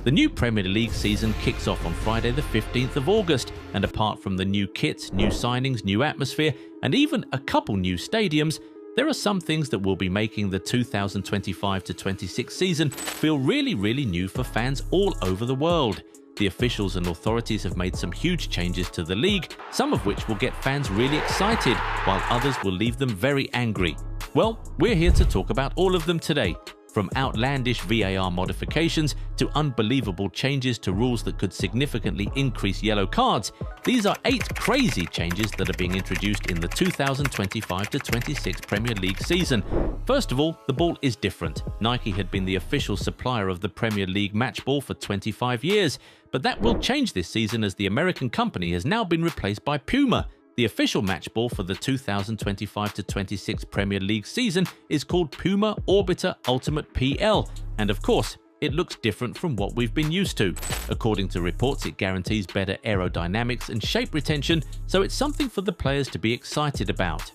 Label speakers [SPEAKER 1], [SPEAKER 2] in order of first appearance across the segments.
[SPEAKER 1] The new Premier League season kicks off on Friday the 15th of August, and apart from the new kits, new signings, new atmosphere, and even a couple new stadiums, there are some things that will be making the 2025-26 season feel really new for fans all over the world. The officials and authorities have made some huge changes to the league, some of which will get fans really excited, while others will leave them very angry. Well, we're here to talk about all of them today. From outlandish VAR modifications to unbelievable changes to rules that could significantly increase yellow cards, these are 8 crazy changes that are being introduced in the 2025-26 Premier League season. First of all, the ball is different. Nike had been the official supplier of the Premier League match ball for 25 years, but that will change this season as the American company has now been replaced by Puma. The official match ball for the 2025-26 Premier League season is called Puma Orbiter Ultimate PL, and of course, it looks different from what we've been used to. According to reports, it guarantees better aerodynamics and shape retention, so it's something for the players to be excited about.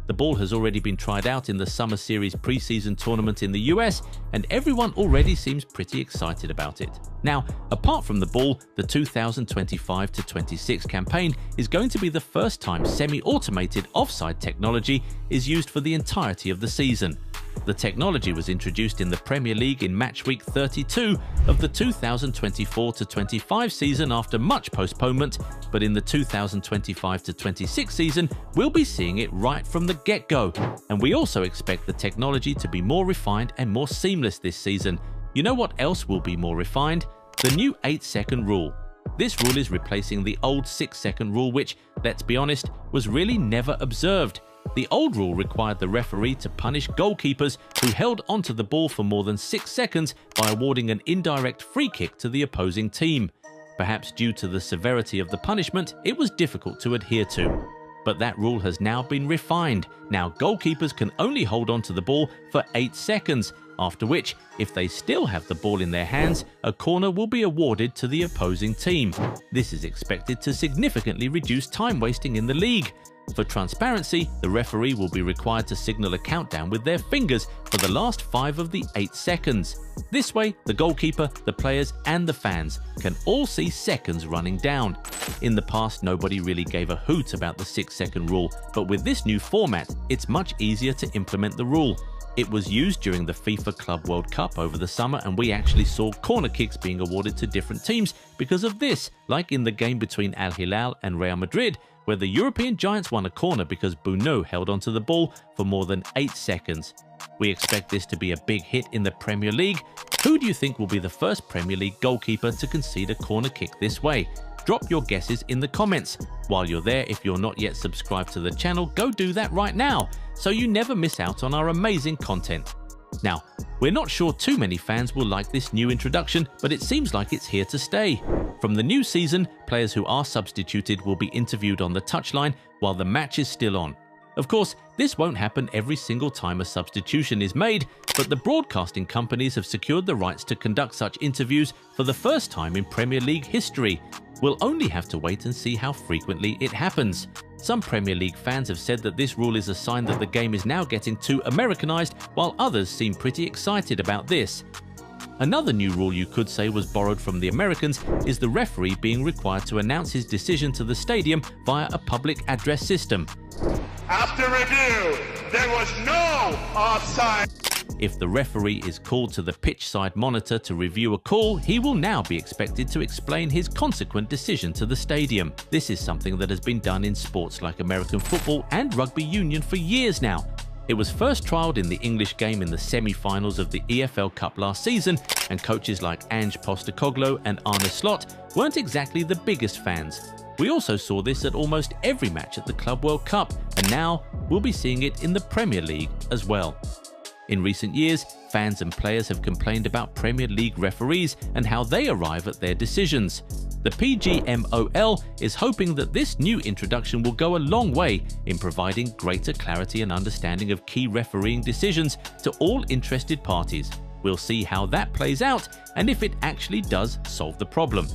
[SPEAKER 1] The ball has already been tried out in the Summer Series preseason tournament in the US, and everyone already seems pretty excited about it. Now, apart from the ball, the 2025-26 campaign is going to be the first time semi-automated offside technology is used for the entirety of the season. The technology was introduced in the Premier League in match week 32 of the 2024-25 season after much postponement, but in the 2025-26 season, we'll be seeing it right from the get-go. And we also expect the technology to be more refined and more seamless this season. You know what else will be more refined? The new 8-second rule. This rule is replacing the old 6-second rule, which, let's be honest, was really never observed. The old rule required the referee to punish goalkeepers who held onto the ball for more than 6 seconds by awarding an indirect free kick to the opposing team. Perhaps due to the severity of the punishment, it was difficult to adhere to. But that rule has now been refined. Now goalkeepers can only hold onto the ball for 8 seconds, after which, if they still have the ball in their hands, a corner will be awarded to the opposing team. This is expected to significantly reduce time wasting in the league. For transparency, the referee will be required to signal a countdown with their fingers for the last 5 of the 8 seconds. This way, the goalkeeper, the players, and the fans can all see seconds running down. In the past, nobody really gave a hoot about the 6-second rule, but with this new format, it's much easier to implement the rule. It was used during the FIFA Club World Cup over the summer, and we actually saw corner kicks being awarded to different teams because of this, like in the game between Al Hilal and Real Madrid, where the European giants won a corner because Bounou held onto the ball for more than 8 seconds. We expect this to be a big hit in the Premier League. Who do you think will be the first Premier League goalkeeper to concede a corner kick this way? Drop your guesses in the comments. While you're there, if you're not yet subscribed to the channel, go do that right now, so you never miss out on our amazing content. Now, we're not sure too many fans will like this new introduction, but it seems like it's here to stay. From the new season, players who are substituted will be interviewed on the touchline while the match is still on. Of course, this won't happen every single time a substitution is made, but the broadcasting companies have secured the rights to conduct such interviews for the first time in Premier League history. We'll only have to wait and see how frequently it happens. Some Premier League fans have said that this rule is a sign that the game is now getting too Americanized, while others seem pretty excited about this. Another new rule you could say was borrowed from the Americans is the referee being required to announce his decision to the stadium via a public address system.
[SPEAKER 2] After review, there was no offside.
[SPEAKER 1] If the referee is called to the pitch side monitor to review a call, he will now be expected to explain his consequent decision to the stadium. This is something that has been done in sports like American football and rugby union for years now. It was first trialled in the English game in the semi-finals of the EFL Cup last season, and coaches like Ange Postecoglou and Arne Slot weren't exactly the biggest fans. We also saw this at almost every match at the Club World Cup, and now we'll be seeing it in the Premier League as well. In recent years, fans and players have complained about Premier League referees and how they arrive at their decisions. The PGMOL is hoping that this new introduction will go a long way in providing greater clarity and understanding of key refereeing decisions to all interested parties. We'll see how that plays out and if it actually does solve the problem.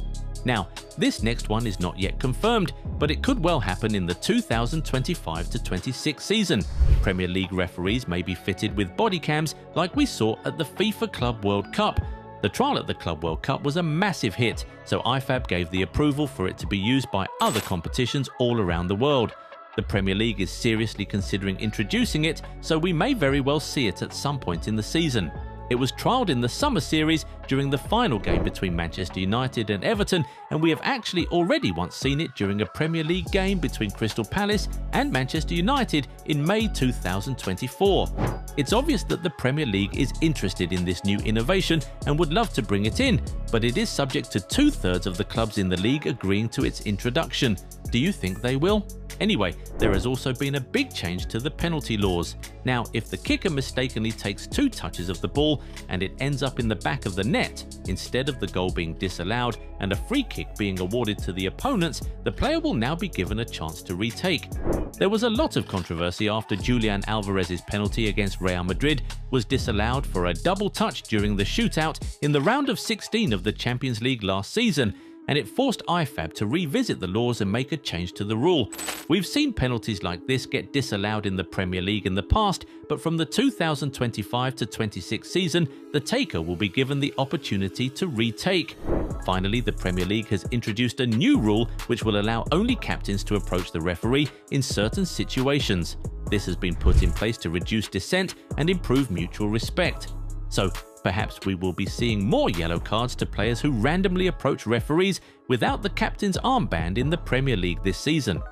[SPEAKER 1] Now, this next one is not yet confirmed, but it could well happen in the 2025-26 season. Premier League referees may be fitted with body cams like we saw at the FIFA Club World Cup. The trial at the Club World Cup was a massive hit, so IFAB gave the approval for it to be used by other competitions all around the world. The Premier League is seriously considering introducing it, so we may very well see it at some point in the season. It was trialled in the summer series during the final game between Manchester United and Everton, and we have actually already once seen it during a Premier League game between Crystal Palace and Manchester United in May 2024. It's obvious that the Premier League is interested in this new innovation and would love to bring it in, but it is subject to 2/3 of the clubs in the league agreeing to its introduction. Do you think they will? Anyway, there has also been a big change to the penalty laws. Now, if the kicker mistakenly takes 2 touches of the ball and it ends up in the back of the net, instead of the goal being disallowed and a free kick being awarded to the opponents, the player will now be given a chance to retake. There was a lot of controversy after Julian Alvarez's penalty against Real Madrid was disallowed for a double touch during the shootout in the round of 16 of the Champions League last season, and it forced IFAB to revisit the laws and make a change to the rule. We've seen penalties like this get disallowed in the Premier League in the past, but from the 2025-26 season, the taker will be given the opportunity to retake. Finally, the Premier League has introduced a new rule which will allow only captains to approach the referee in certain situations. This has been put in place to reduce dissent and improve mutual respect. So, perhaps we will be seeing more yellow cards to players who randomly approach referees without the captain's armband in the Premier League this season.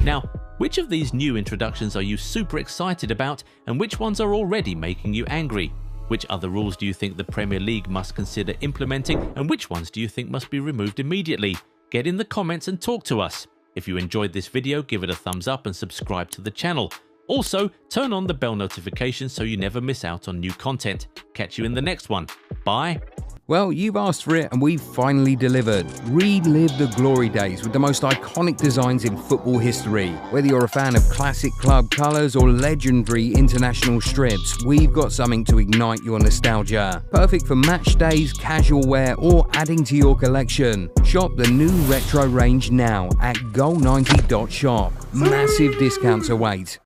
[SPEAKER 1] Now, which of these new introductions are you super excited about, and which ones are already making you angry? Which other rules do you think the Premier League must consider implementing, and which ones do you think must be removed immediately? Get in the comments and talk to us. If you enjoyed this video, give it a thumbs up and subscribe to the channel. Also, turn on the bell notification so you never miss out on new content. Catch you in the next one. Bye.
[SPEAKER 3] Well, you've asked for it and we've finally delivered. Relive the glory days with the most iconic designs in football history. Whether you're a fan of classic club colours or legendary international strips, we've got something to ignite your nostalgia. Perfect for match days, casual wear or adding to your collection. Shop the new retro range now at goal90.shop. Massive discounts await.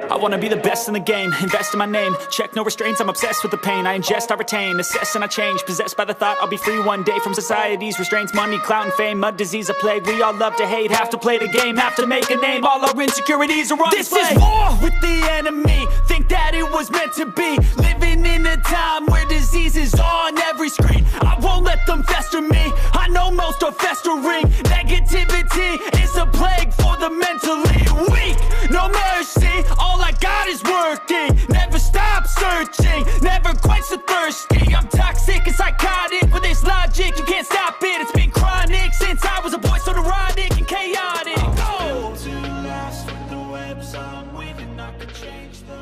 [SPEAKER 4] I wanna be the best in the game, invest in my name. Check no restraints, I'm obsessed with the pain. I ingest, I retain, assess and I change. Possessed by the thought I'll be free one day from society's restraints. Money, clout and fame, mud, disease, a plague. We all love to hate, have to play the game, have to make a name. All our insecurities are on display. This is war with the enemy, think that it was meant to be. Living in a time where disease is on every screen. I won't let them fester me, I know most are festering. Negativity is a plague for the mentally weak. No mercy, all I got is working. Never stop searching, never quite so thirsty. I'm toxic and psychotic with this logic, you can't stop it. It's been chronic since I was a boy, so neurotic and chaotic. I'll built to last with the webs I'm weaving, I could change the